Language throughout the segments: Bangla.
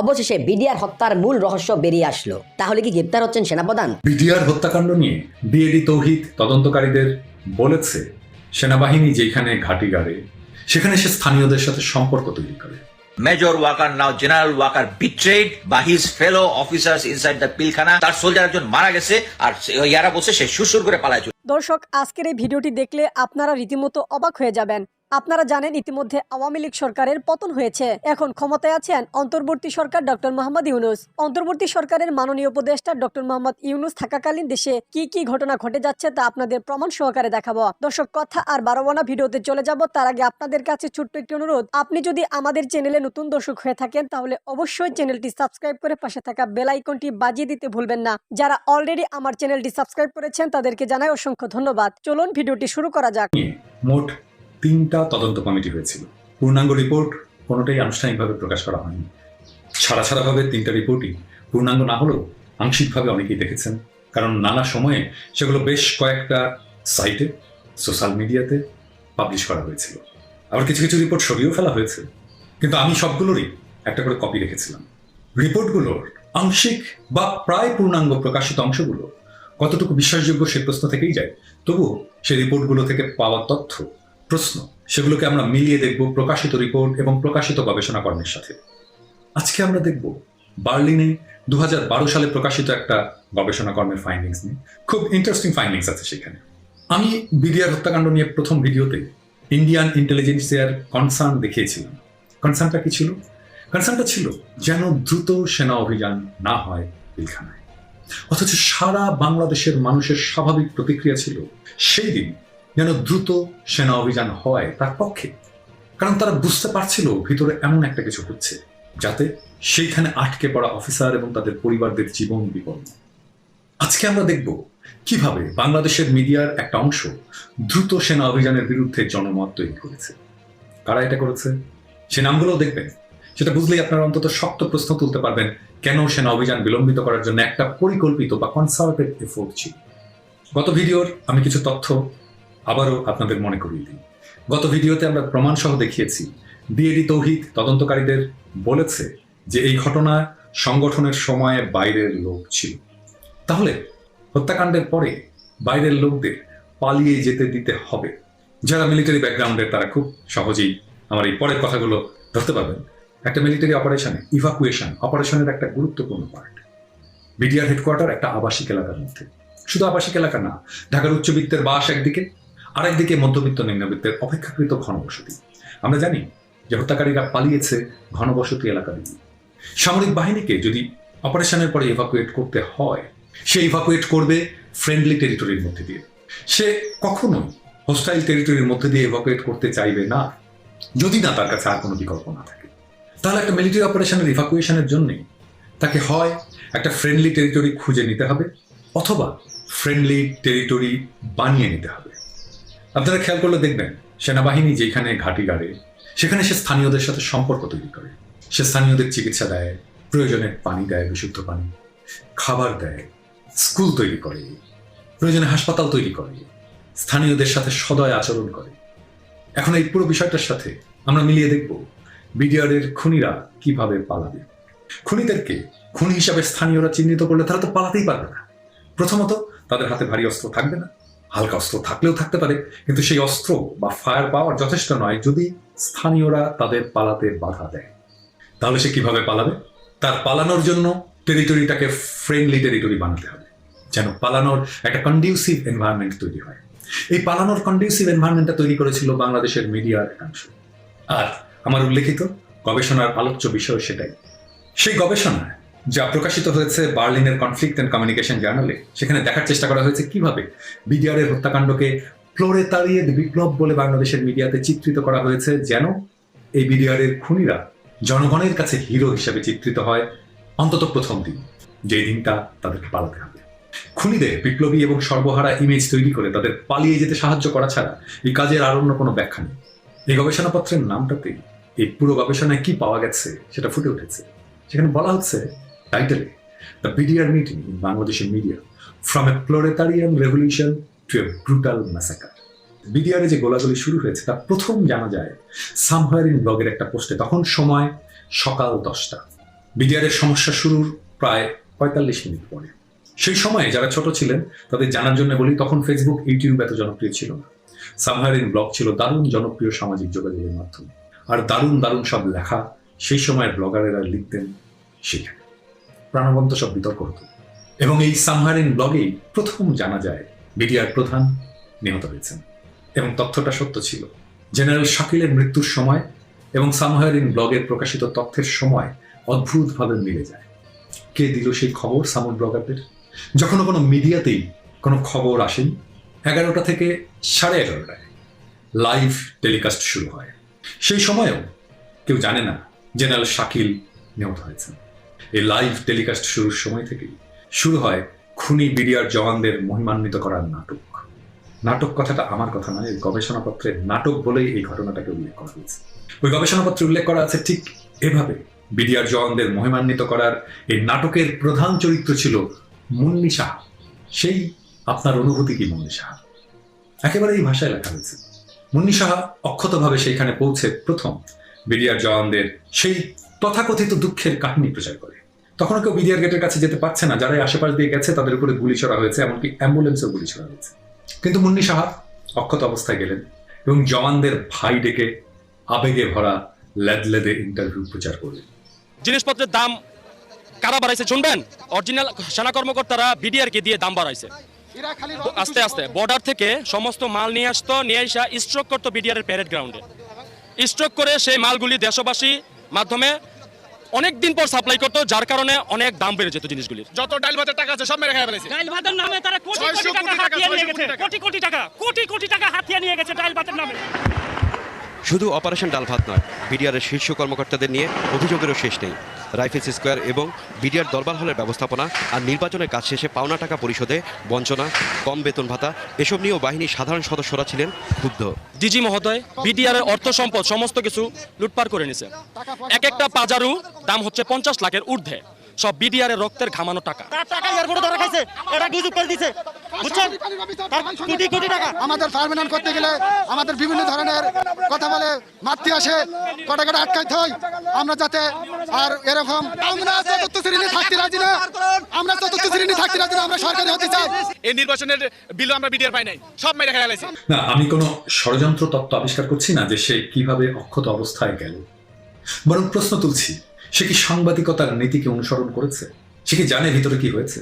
অবশেষে বিডিআর হত্যার মূল রহস্য বেরিয়ে আসলো। তাহলে কি গ্রেপ্তার হচ্ছেন সেনাপ্রধান? বিডিআর হত্যাকাণ্ড নিয়ে বিএডি তৌহিদ তদন্তকারীদের বলেছে, সেনাবাহিনী যেখানে ঘাঁটি গাড়ে সেখানে সে স্থানীয়দের সাথে সম্পর্ক তৈরি করে। Major Walker, now General Walker, betrayed by his fellow officers inside the pilkhana. তার সোলজার একজন মারা গেছে আর ইয়ারা বসে সে সুসুর করে পালায়। দর্শক, আজকের এই ভিডিওটি দেখলে আপনারা রীতিমতো অবাক হয়ে যাবেন। আপনারা জানেন ইতিমধ্যে আওয়ামী লীগ সরকারের পতন হয়েছে। এখন ক্ষমতায় আছেন অন্তর্বর্তী সরকার ডক্টর মোহাম্মদ ইউনূস। অন্তর্বর্তী সরকারের মাননীয় উপদেষ্টা ডক্টর মোহাম্মদ ইউনূস থাকাকালীন দেশে কি কি ঘটনা ঘটে যাচ্ছে তা আপনাদের প্রমাণ সহকারে দেখাবো। দর্শক, কথা আর বাড়াবো না, ভিডিওতে চলে যাব। তার আগে আপনাদের কাছে ছোট্ট একটি অনুরোধ, আপনি যদি আমাদের চ্যানেলে নতুন দর্শক হয়ে থাকেন তাহলে অবশ্যই চ্যানেলটি সাবস্ক্রাইব করে পাশে থাকা বেল আইকনটি বাজিয়ে দিতে ভুলবেন না। যারা অলরেডি আমার চ্যানেলটি সাবস্ক্রাইব করেছেন তাদেরকে জানাই অসংখ্য ধন্যবাদ। চলুন ভিডিওটি শুরু করা যাক। মোট 3টা তদন্ত কমিটি হয়েছিল। পূর্ণাঙ্গ রিপোর্ট কোনোটাই আনুষ্ঠানিকভাবে প্রকাশ করা হয়নি। ছাড়াভাবে 3টা রিপোর্টই পূর্ণাঙ্গ না হলেও আংশিকভাবে অনেকেই দেখেছেন, কারণ নানা সময়ে সেগুলো বেশ কয়েকটা সাইটে, সোশ্যাল মিডিয়াতে পাবলিশ করা হয়েছিল। আবার কিছু কিছু রিপোর্ট সরিয়েও ফেলা হয়েছে, কিন্তু আমি সবগুলোরই একটা করে কপি রেখেছিলাম। রিপোর্টগুলোর আংশিক বা প্রায় পূর্ণাঙ্গ প্রকাশিত অংশগুলো কতটুকু বিশ্বাসযোগ্য সে প্রশ্ন থেকেই যায়। তবুও সেই রিপোর্টগুলো থেকে পাওয়া তথ্য, প্রশ্ন, সেগুলোকে আমরা মিলিয়ে দেখব প্রকাশিত রিপোর্ট এবং প্রকাশিত গবেষণা কর্মের সাথে। আজকে আমরা দেখব বার্লিনে 2012 সালে প্রকাশিত একটা গবেষণা কর্মের ফাইন্ডিংস নিয়ে। খুব ইন্টারেস্টিং ফাইন্ডিংস আছে সেখানে। আমি বিডিআর হত্যাকাণ্ড নিয়ে প্রথম ভিডিওতে ইন্ডিয়ান ইন্টেলিজেন্সিয়ার কনসার্ন দেখিয়েছিলাম। কনসার্নটা কি ছিল? কনসার্নটা ছিল যেন দ্রুত সেনা অভিযান না হয় পিলখানায়। অথচ সারা বাংলাদেশের মানুষের স্বাভাবিক প্রতিক্রিয়া ছিল সেই দিন যেন দ্রুত সেনা অভিযান হয় তার পক্ষে, কারণ তারা বুঝতে পারছিল ভিতরে এমন একটা কিছু হচ্ছে যাতে সেইখানে আটকে পড়া অফিসার এবং তাদের পরিবারদের জীবন বিপন্ন। আজকে আমরা দেখব কিভাবে বাংলাদেশের মিডিয়ার একটা অংশ দ্রুত সেনা অভিযানের বিরুদ্ধে জনমত তৈরি করেছে। কারা এটা করেছে সে নামগুলোও দেখবেন। সেটা বুঝলেই আপনারা অন্তত শক্ত প্রশ্ন তুলতে পারবেন কেন সেনা অভিযান বিলম্বিত করার জন্য একটা পরিকল্পিত বা কনসার্টেড এফোর্ট ছিল। গত ভিডিওর আমি কিছু তথ্য আবারও আপনাদের মনে করিয়ে দিই। গত ভিডিওতে আমরা প্রমাণ সহ দেখিয়েছি বিএডি তৌহিদ তদন্তকারীদের বলেছে যে এই ঘটনায় সংগঠনের সময়ে বাইরের লোক ছিল। তাহলে হত্যাকাণ্ডের পরে বাইরের লোকদের পালিয়ে যেতে দিতে হবে। যারা মিলিটারি ব্যাকগ্রাউন্ডের তারা খুব সহজেই আমার এই পরের কথাগুলো ধরতে পারবেন। একটা মিলিটারি অপারেশনে ইভাকুয়েশন অপারেশনের একটা গুরুত্বপূর্ণ পার্ট। বিডিআর হেডকোয়ার্টার একটা আবাসিক এলাকার মধ্যে, শুধু আবাসিক এলাকা না, ঢাকার উচ্চবিত্তের বাস একদিকে, আরেকদিকে মধ্যবিত্ত নিম্নবিত্তের অপেক্ষাকৃত ঘনবসতি। আমরা জানি যে হত্যাকারীরা পালিয়েছে ঘনবসতি এলাকা দিয়ে। সামরিক বাহিনীকে যদি অপারেশনের পরে ইভাকুয়েট করতে হয়, সে ইভাকুয়েট করবে ফ্রেন্ডলি টেরিটরির মধ্যে দিয়ে। সে কখনোই হোস্টাইল টেরিটরির মধ্যে দিয়ে ইভাকুয়েট করতে চাইবে না, যদি না তার কাছে আর কোনো বিকল্প না থাকে। তাহলে একটা মিলিটারি অপারেশনের ইভাকুয়েশনের জন্য তাকে হয় একটা ফ্রেন্ডলি টেরিটরি খুঁজে নিতে হবে, অথবা ফ্রেন্ডলি টেরিটরি বানিয়ে নিতে হবে। আপনারা খেয়াল করলে দেখবেন সেনাবাহিনী যেখানে ঘাঁটি গাড়ে সেখানে সে স্থানীয়দের সাথে সম্পর্ক তৈরি করে। সে স্থানীয়দের চিকিৎসা দেয়, প্রয়োজনে পানি দেয়, বিশুদ্ধ পানি, খাবার দেয়, স্কুল তৈরি করে, প্রয়োজনে হাসপাতাল তৈরি করে, স্থানীয়দের সাথে সদয় আচরণ করে। এখন এই পুরো বিষয়টার সাথে আমরা মিলিয়ে দেখব বিডিআরের খুনিরা কিভাবে পালাবে। খুনিদেরকে খুনি হিসাবে স্থানীয়রা চিহ্নিত করলে তারা তো পালাতেই পারবে না। প্রথমত তাদের হাতে ভারী অস্ত্র থাকবে না, হালকা অস্ত্র থাকলেও থাকতে পারে, কিন্তু সেই অস্ত্র বা ফায়ার পাওয়ার যথেষ্ট নয় যদি স্থানীয়রা তাদের পালাতে বাধা দেয়। তাহলে সে কিভাবে পালাবে? তার পালানোর জন্য টেরিটরিটাকে ফ্রেন্ডলি টেরিটরি বানাতে হবে, যেন পালানোর একটা কন্ডিউসিভ এনভায়রনমেন্ট তৈরি হয়। এই পালানোর কন্ডিউসিভ এনভায়রনমেন্টটা তৈরি করেছিল বাংলাদেশের মিডিয়ার একাংশ। আর আমার উল্লেখিত গবেষণার আলোচ্য বিষয় সেটাই। সেই গবেষণায় যা প্রকাশিত হয়েছে বার্লিনের কনফ্লিক্ট অ্যান্ড কমিউনিকেশন জার্নালে, সেখানে দেখার চেষ্টা করা হয়েছে কিভাবে বিডিআরের হত্যাকাণ্ডকে প্রলেতারিয়েত বিপ্লব বলে বাংলাদেশের মিডিয়াতে চিত্রিত করা হয়েছে, যেন এই বিডিআরের খুনিরা জনগণের কাছে হিরো হিসেবে চিত্রিত হয় অন্তত প্রথম দিন, যেই দিনটা তাদেরকে পালাতে হবে। খুনিদের বিপ্লবী এবং সর্বহারা ইমেজ তৈরি করে তাদের পালিয়ে যেতে সাহায্য করা ছাড়া এই কাজের আর অন্য কোনো ব্যাখ্যা নেই। এই গবেষণাপত্রের নামটাতে এই পুরো গবেষণায় কি পাওয়া গেছে সেটা ফুটে উঠেছে। সেখানে বলা হচ্ছে টাইটেলে, দ্য বিডিআর মিটিং ইন বাংলাদেশের media, from a proletarian revolution to a brutal massacre. বিডিআরে যে গোলাগুলি শুরু হয়েছে তা প্রথম জানা যায় সামহায়ার ইন ব্লগের একটা পোস্টে। তখন সময় সকাল 10টা। বিডিআরের সমস্যা শুরুর প্রায় ৪৫ মিনিট পরে। সেই সময়ে যারা ছোট ছিলেন তাদের জানার জন্য বলি, তখন ফেসবুক, ইউটিউব এত জনপ্রিয় ছিল না। সাবমেরিন ব্লগ ছিল দারুণ জনপ্রিয় সামাজিক যোগাযোগের মাধ্যম, আর দারুণ দারুণ সব লেখা সেই সময়ের ব্লগারেরা লিখতেন সেখানে, প্রাণবন্ত সব বিতর্ক হতো। এবং এই সাবমেরিন ব্লগেই প্রথম জানা যায় বিডিআর প্রধান নিহত হয়েছেন, এবং তথ্যটা সত্য ছিল। জেনারেল শাকিলের মৃত্যুর সময় এবং সাবমেরিন ব্লগের প্রকাশিত তথ্যের সময় অদ্ভুতভাবে মিলে যায়। কে দিল সেই খবর সামুদ ব্লগারদের? যখন কোনো মিডিয়াতেই কোনো খবর আসেনি, 11টা থেকে 11:30টায় লাইভ টেলিকাস্ট শুরু হয়। সেই সময়েও কেউ জানে না জেনারেল শাকিল নিহত হয়েছেন। এই লাইভ টেলিকাস্ট শুরুর সময় থেকেই শুরু হয় খুনি বিডিআর জওয়ানদের মহিমান্বিত করার নাটক। নাটক কথাটা আমার কথা নয়, এই গবেষণাপত্রে নাটক বলেই এই ঘটনাটাকে উল্লেখ করা হয়েছে। ওই গবেষণাপত্রে উল্লেখ করা আছে ঠিক এভাবে, বিডিআর জওয়ানদের মহিমান্বিত করার এই নাটকের প্রধান চরিত্র ছিল মুন্নি সাহা। সেই আপনার অনুভূতি কি মুন্নি সাহা? একেবারে এই ভাষায় লেখা হয়েছে। মুন্নি সাহা অক্ষতভাবে সেইখানে পৌঁছে প্রথম বিডিআর জওয়ানদের সেই তথাকথিত দুঃখের কাহিনী প্রচার করে। তখন কেউ বিডিআর গেটের কাছে যেতে পারছে না, যারা আশেপাশ দিয়ে গেছে তাদের উপরে গুলি ছোড়া হয়েছে, এমনকি অ্যাম্বুলেন্সেও গুলি ছোড়া হয়েছে। কিন্তু মুন্নি সাহা অক্ষত অবস্থায় গেলেন এবং জওয়ানদের ভাই ডেকে আবেগে ভরা লেদলেদে ইন্টারভিউ প্রচার করলেন। জিনিসপত্রের দাম কারা বাড়াইছে শুনবেন? অরিজিনাল সেনা কর্মকর্তারা বিডিআরকে দিয়ে দাম বাড়াইছে। আস্তে আস্তে বর্ডার থেকে সমস্ত মাল নিয়ে আসতো, নিয়ে আসা স্ট্রোক করতো বিডিআর এর প্যারেড গ্রাউন্ডে। স্ট্রোক করে সেই মালগুলি দেশবাসী মাধ্যমে অনেক দিন পর সাপ্লাই করতো, যার কারণে অনেক দাম বেড়ে যেত জিনিসগুলির। যত ডাল ভাতের টাকা আছে সব মেরে খেয়ে ফেলেছে। ডাল ভাতের নামে তারা কোটি কোটি টাকা হাতিয়ে নিয়ে গেছে, কোটি কোটি টাকা হাতিয়ে নিয়ে গেছে ডাল ভাতের নামে। শুধু অপারেশন ডাল ভাত নয়, বিডিআরের শীর্ষ কর্মকর্তাদের নিয়ে অভিযোগেরও শেষ নেই। রাইফেলস স্কোয়ার এবং বিডিআর দরবার হলের ব্যবস্থাপনা আর নির্বাচনের কাজ শেষে পাওনা টাকা পরিশোধে বঞ্চনা, কম বেতন ভাতা এসব নিয়েও বাহিনীর সাধারণ সদস্যরা ছিলেন ক্ষুব্ধ। ডিজি মহোদয় বিডিআর এর অর্থ সম্পদ সমস্ত কিছু লুটপাট করে নিছে। এক একটা পাজারু দাম হচ্ছে 50 লাখের ঊর্ধ্বে, সব বিডিআর এর রক্তের ঘামানো টাকা। তার টাকা এয়ারপোর্টে ধরা খাইছে, এটা গুজব করে দিছে, বুঝছেন? তার কোটি কোটি টাকা। আমাদের ফার্মিনান করতে গেলে আমাদের বিভিন্ন ধরনের কথা বলে মারতে আসে, কটা কটা আটকাইতে হয়। আমরা যাতে আর এরকম আমরা চতুর্থ শ্রেণী থাকতে রাজি না, আমরা চতুর্থ শ্রেণী থাকতে রাজি না, আমরা সরকারি হতে চাই। এই নির্বাচনের বিলও আমরা বিডিআর পাই নাই, সব মেরে খেয়ে ফেলেছে। না, আমি কোনো ষড়যন্ত্র তত্ত্ব আবিষ্কার করছি না যে সে কিভাবে অক্ষত অবস্থায় গেল, বরং প্রশ্ন তুলছি সে কি সাংবাদিকতার নীতিকে অনুসরণ করেছে? সে কি জানে ভিতরে কি হয়েছে?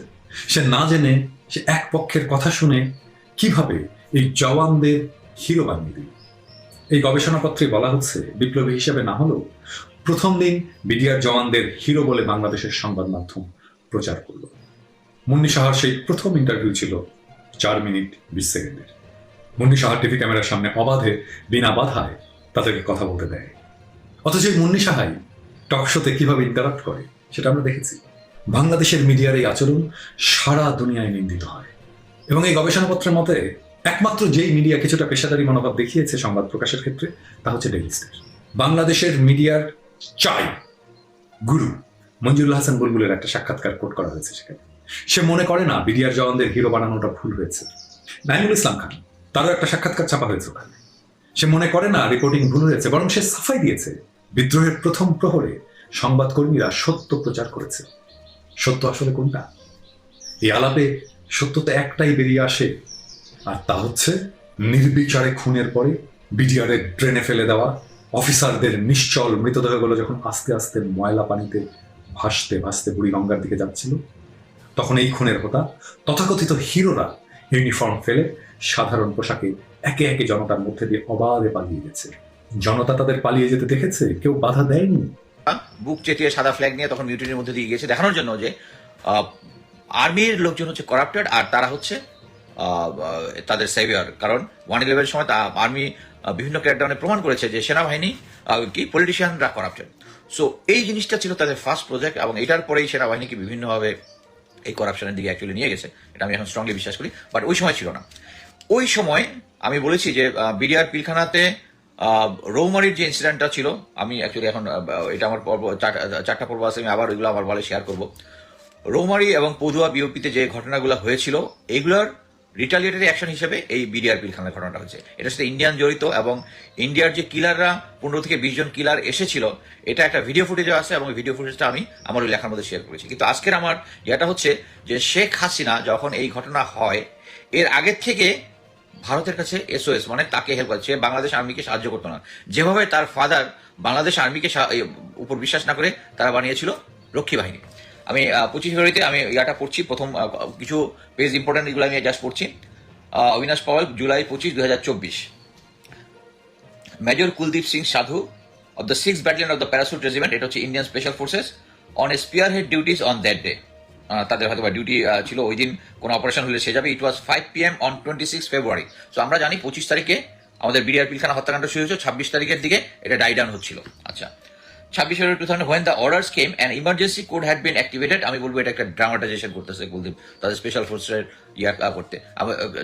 সে না জেনে সে এক পক্ষের কথা শুনে কিভাবে এই জওয়ানদের হিরো বানিয়ে দিল? এই গবেষণাপত্রে বলা হচ্ছে বিপ্লবী হিসেবে না হলেও প্রথম দিন বিডিআর জওয়ানদের হিরো বলে বাংলাদেশের সংবাদ মাধ্যম প্রচার করল। মুন্নি সাহার সেই প্রথম ইন্টারভিউ ছিল 4 মিনিট 20 সেকেন্ডের। মুন্নি সাহার টিভি ক্যামেরার সামনে অবাধে বিনা বাধায় তাদেরকে কথা বলতে দেয়। অথচ এই মুন্নি সাহাই টক শোতে কিভাবে ইন্টারাক্ট করে সেটা আমরা দেখেছি। বাংলাদেশের মিডিয়ার এই আচরণ সারা দুনিয়ায় নিন্দিত হয়, এবং এই গবেষণাপত্রের মতে একমাত্র যেই মিডিয়া কিছুটা পেশাদারী মনোভাব দেখিয়েছে সংবাদ প্রকাশের ক্ষেত্রে তা হচ্ছে ডেইলি স্টার। বাংলাদেশের মিডিয়ার চাই গুরু মঞ্জুরুল হাসান বুলবুলের একটা সাক্ষাৎকার কোট করা হয়েছে সেখানে। সে মনে করে না বিডিআর জওয়ানদের হিরো বানানোটা ভুল হয়েছে। নাইমুল ইসলাম খান, তারও একটা সাক্ষাৎকার ছাপা হয়েছে ওখানে। সে মনে করে না রিপোর্টিং ভুল হয়েছে, বরং সে সাফাই দিয়েছে বিদ্রোহের প্রথম প্রহরে সংবাদকর্মীরা সত্য প্রচার করেছে। সত্য আসলে কোনটা? এই আলাপে সত্য তো একটাই বেরিয়ে আসে, আর তা হচ্ছে নির্বিচারে খুনের পরে বিডিআরের ড্রেনে ফেলে দেওয়া অফিসারদের নিশ্চল মৃতদেহগুলো যখন আস্তে আস্তে ময়লা পানিতে ভাসতে ভাসতে বুড়িগঙ্গার দিকে যাচ্ছিল, তখন এই খুনের হোতা তথাকথিত হিরোরা ইউনিফর্ম ফেলে সাধারণ পোশাকে একে একে জনতার মধ্যে দিয়ে অবাধে পালিয়ে গেছে। জনতা তাদের পালিয়ে যেতে দেখেছে, কেউ বাধা দেয়নি। বুক চেটিয়ে সাদা ফ্ল্যাগ নিয়ে তখন মিউটিনির মধ্যে দিয়ে গিয়েছে, দেখানোর জন্য যে আর্মির লোকজন হচ্ছে করাপ্টেড আর তারা হচ্ছে তাদের সেভিয়ার। কারণ 1/11 সময় আর্মি বিভিন্ন ক্র্যাকডাউনে প্রমাণ করেছে যে সেনাবাহিনী কি পলিটিশিয়ানরা করাপ্টেড। সো এই জিনিসটা ছিল তাদের ফার্স্ট প্রজেক্ট, এবং এটার পরেই সেনাবাহিনীকে বিভিন্নভাবে এই করাপশনের দিকে অ্যাকচুয়ালি নিয়ে গেছে। এটা আমি এখন স্ট্রংলি বিশ্বাস করি, বাট ওই সময় ছিল না। ওই সময় আমি বলেছি যে বিডিআর পিলখানাতে রৌমারির যে ইনসিডেন্টটা ছিল, আমি অ্যাকচুয়ালি এখন এটা আমার পর্ব 4টা পর্ব আছে, আমি আবার ওইগুলো আমার বলে শেয়ার করবো। রৌমারি এবং পদুয়া বিওপিতে যে ঘটনাগুলো হয়েছিল এগুলোর রিটালিয়েটারি অ্যাকশন হিসেবে এই বিডিআর পিলখানার ঘটনাটা হয়েছে। এটার সাথে ইন্ডিয়ান জড়িত, এবং ইন্ডিয়ার যে কিলাররা 15 থেকে 20 জন কিলার এসেছিল, এটা একটা ভিডিও ফুটেজও আছে, এবং ভিডিও ফুটেজটা আমি আমার ওই লেখার মধ্যে শেয়ার করেছি। কিন্তু আজকের আমার যেটা হচ্ছে যে শেখ হাসিনা যখন এই ঘটনা হয় এর আগের থেকে ভারতের কাছে এসওএস, মানে তাকে হেল্প করে, সে বাংলাদেশ আর্মিকে সাহায্য করতো না। যেভাবে তার ফাদার বাংলাদেশ আর্মিকে উপর বিশ্বাস না করে তারা বানিয়েছিল রক্ষী বাহিনী। আমি 25 ফেব্রুয়ারিতে আমি ইয়াটা পড়ছি, প্রথম কিছু পেজ ইম্পর্টেন্ট এগুলো আমি জাস্ট পড়ছি। অবিনাশ পাওয়াল, জুলাই 25, 2024। মেজর কুলদীপ সিং সাধু of the 6th Battalion of the Parachute Regiment, এটা হচ্ছে Indian special forces, on a spearhead duties on that day. তাদের হয়তো ডিউটি ছিল ওই দিন, কোনো অপারেশন হলে সে যাবে। ইট ওয়াজ 5 PM অন 26 ফেব্রুয়ারি। সো আমরা জানি 25 তারিখে আমাদের বিডিআর পিলখানা হত্যাকাণ্ড শুরু হয়েছে, 26 তারিখের দিকে এটা ডাই ডাউন হচ্ছিল। আচ্ছা, 26 ফেব্রুয়ারি 2000 when the orders came an emergency code had been activated। আমি বলবো এটা একটা ড্রামাটাইজেশন করতেছে কুলদীপ তাদের স্পেশাল ফোর্সের করতে।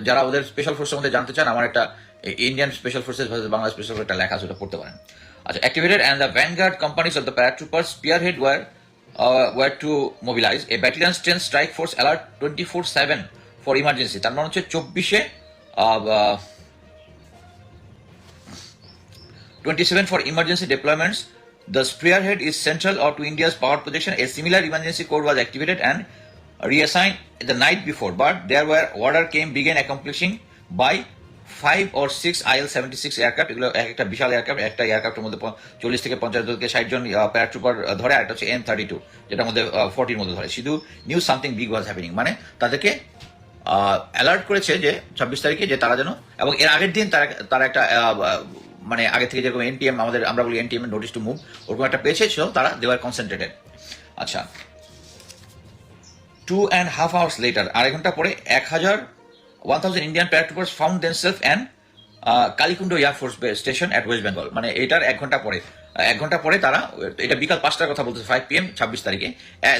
যারা ওদের স্পেশাল ফোর্সের মধ্যে জানতে চান, আমার একটা Indian special forces versus Bangla special force একটা লেখা আছে, ওটা পড়তে পারেন। আচ্ছা, activated and the vanguard companies of the paratroopers spearhead were to mobilize a battalion's 10 strike force alert 24/7 for emergency। তার মানে হচ্ছে 27 for emergency deployments. The spearhead is central or to India's power projection. A similar emergency code was activated and reassigned the night before, but there were order began accomplishing by 5 or 6 IL-76 aircraft. এগুলো একটা বিশাল এয়ারক্রাফট, একটা এয়ারক্রাফটের মধ্যে 40 থেকে 50 থেকে 60 জন প্যারাট্রুপার ধরে, আর একটা হচ্ছে M32 যেটার মধ্যে 40 মধ্যে ধরে। শুধু new something big was happening, মানে তাদেরকে অ্যালার্ট করেছে যে 26 তারিখে যে তারা যেন, এবং এর আগের দিন তারা একটা মানে আগে থেকে যেরকম NTM আমরা বলি NTM নোটিস টু মুভ, ওরকম একটা পেয়েছে, তারা দে ওয়ার কনসেন্ট্রেটেড। আচ্ছা, 2.5 hours later, 2.5 ঘন্টা পরে 1,000 Indian paratroopers found themselves and Kalaikunda air force station at West Bengal. মানে এটার 1 ঘন্টা পরে তারা, এটা বিকাল 5টার কথা বলতেছে, 5 PM 26 তারিখে।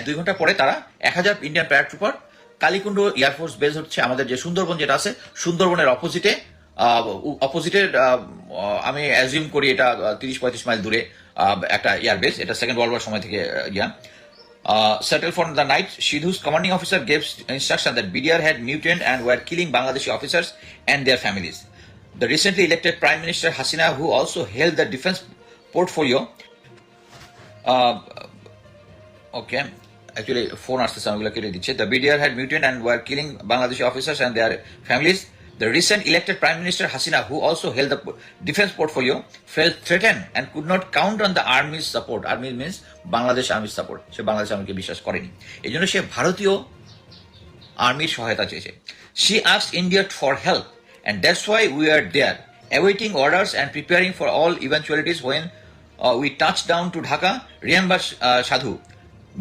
2 ঘন্টা পরে তারা 1000 Indian paratrooper Kalaikunda air force base হচ্ছে আমাদের যে সুন্দরবন যেটা আছে, সুন্দরবনের অপোজিটে আমি অ্যাজিউম করি এটা 30-35 মাইল দূরে একটা এয়ারবেস। এটা সেকেন্ড ওয়ার্ল্ড ওয়ার সময় থেকে settled for the night. Sidhu's commanding officer gave instruction that BDR had mutinied and were killing Bangladeshi officers and their families. The recently elected Prime Minister Hasina, who also held the defense portfolio, okay, actually phone আসতেছে, আমাগুলো কেটে দিচ্ছে। The BDR had mutinied and were killing Bangladeshi officers and their families. The recent elected Prime Minister Hasina, who also held the defense portfolio, felt threatened and could not count on the army's support. Army means Bangladesh Army's support. সে বাংলাদেশ আর্মিকে বিশ্বাস করেনি, এই জন্য সে ভারতীয় আর্মির সহায়তা চেয়েছে। She asked India for help, and that's why we are there, awaiting orders and preparing for all eventualities. When we touched down to Dhaka, remember Sadhu,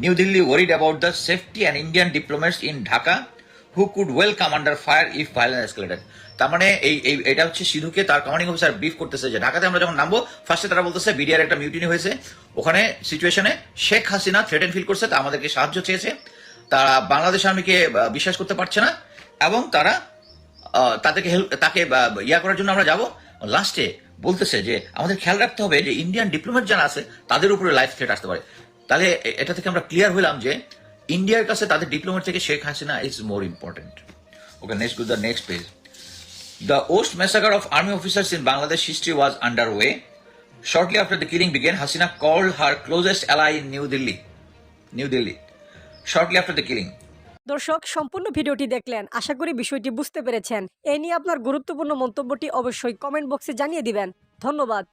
New Delhi worried about the safety and Indian diplomats in Dhaka who could well come under fire if violence escalated. তার মানে এটা হচ্ছে সিধুকে তার কমান্ডিং অফিসার ব্রিফ করতেছে যে ঢাকাতে আমরা যখন নামবো, ফার্স্টে তারা বলতেছে বিডিআর একটা মিউটিনি হয়েছে, ওখানে সিচুয়েশনে শেখ হাসিনা থ্রেটেন ফিল করছে, তা আমাদেরকে সাহায্য চেয়েছে, তারা বাংলাদেশ আর্মিকে বিশ্বাস করতে পারছে না, এবং তারা তাদেরকে তাকে করার জন্য আমরা যাব। লাস্টে বলতেছে যে আমাদের খেয়াল রাখতে হবে যে ইন্ডিয়ান ডিপ্লোম্যাট যারা আছে তাদের উপরে লাইফ থ্রেট আসতে পারে। তাহলে এটা থেকে আমরা ক্লিয়ার হলাম যে ইন্ডিয়ার কাছে তাদের ডিপ্লোম্যাট থেকে Sheikh Hasina is more important. Okay, next to the next page. The Ost massacre of army officers in Bangladesh history was underway. Shortly after the killing began, Hasina called her closest ally in New Delhi. Shortly after the killing. দর্শক, সম্পূর্ণ ভিডিওটি দেখলেন, আশা করি বিষয়টি বুঝতে পেরেছেন। এই নিয়ে আপনার গুরুত্বপূর্ণ মন্তব্যটি অবশ্যই কমেন্ট বক্সে জানিয়ে দিবেন। ধন্যবাদ।